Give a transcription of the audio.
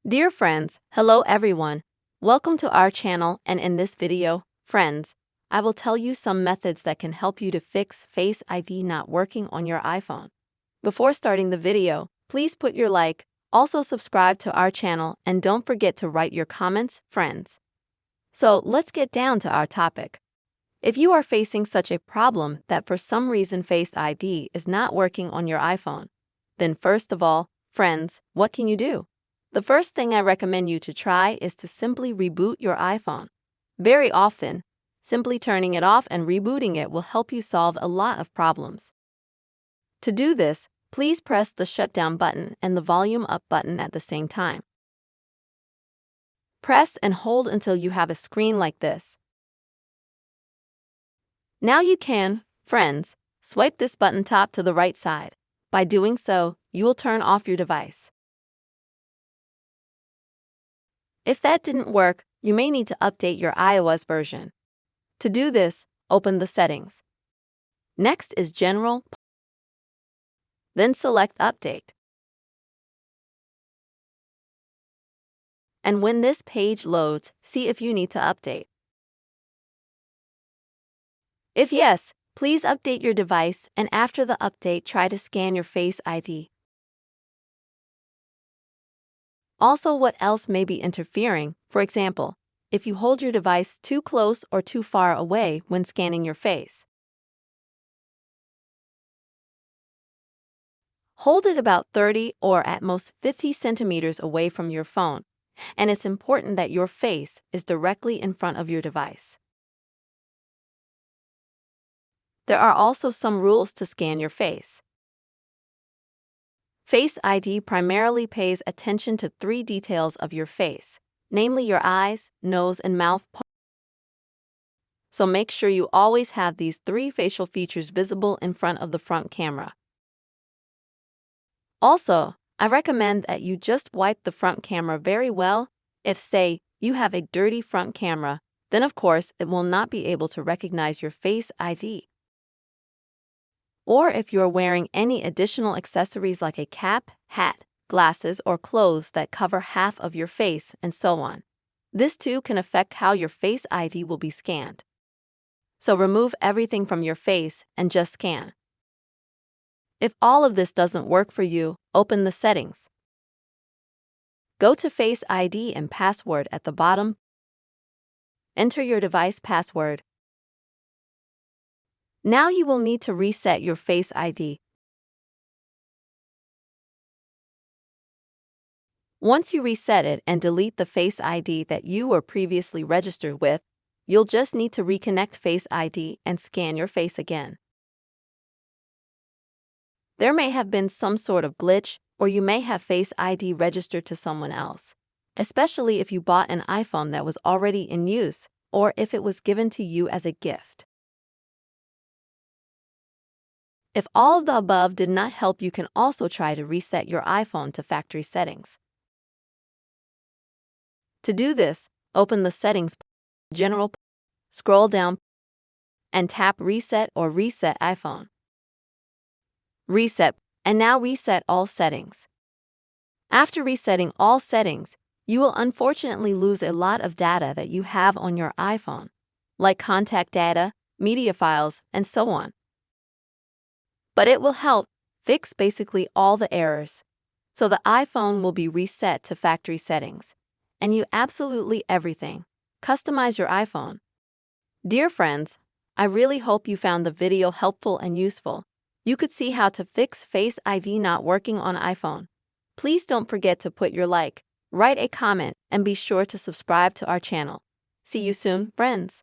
Dear friends, hello everyone. Welcome to our channel, and in this video, friends, I will tell you some methods that can help you to fix Face ID not working on your iPhone. Before starting the video, please put your like, also subscribe to our channel, and don't forget to write your comments, friends. So let's get down to our topic. If you are facing such a problem that for some reason Face ID is not working on your iPhone, then first of all, friends, what can you do? The first thing I recommend you to try is to simply reboot your iPhone. Very often, simply turning it off and rebooting it will help you solve a lot of problems. To do this, please press the shutdown button and the volume up button at the same time. Press and hold until you have a screen like this. Now you can, friends, swipe this button top to the right side. By doing so, you will turn off your device. If that didn't work, you may need to update your iOS version. To do this, open the settings. Next is General. Then select Update. And when this page loads, see if you need to update. If yes, please update your device, and after the update, try to scan your Face ID. Also, what else may be interfering? For example, if you hold your device too close or too far away when scanning your face. Hold it about 30 or at most 50 centimeters away from your phone, and it's important that your face is directly in front of your device. There are also some rules to scan your face. Face ID primarily pays attention to 3 details of your face, namely your eyes, nose, and mouth. So make sure you always have these 3 facial features visible in front of the front camera. Also, I recommend that you just wipe the front camera very well. If, say, you have a dirty front camera, then of course it will not be able to recognize your Face ID. Or if you are wearing any additional accessories like a cap, hat, glasses, or clothes that cover half of your face, and so on. This too can affect how your Face ID will be scanned. So remove everything from your face and just scan. If all of this doesn't work for you, open the settings. Go to Face ID and password at the bottom. Enter your device password. Now you will need to reset your Face ID. Once you reset it and delete the Face ID that you were previously registered with, you'll just need to reconnect Face ID and scan your face again. There may have been some sort of glitch, or you may have Face ID registered to someone else, especially if you bought an iPhone that was already in use, or if it was given to you as a gift. If all of the above did not help, you can also try to reset your iPhone to factory settings. To do this, open the Settings, General, scroll down, and tap Reset or Reset iPhone. Reset, and now reset all settings. After resetting all settings, you will unfortunately lose a lot of data that you have on your iPhone, like contact data, media files, and so on. But it will help fix basically all the errors. So the iPhone will be reset to factory settings, and you absolutely everything. Customize your iPhone. Dear friends, I really hope you found the video helpful and useful. You could see how to fix Face ID not working on iPhone. Please don't forget to put your like, write a comment, and be sure to subscribe to our channel. See you soon, friends.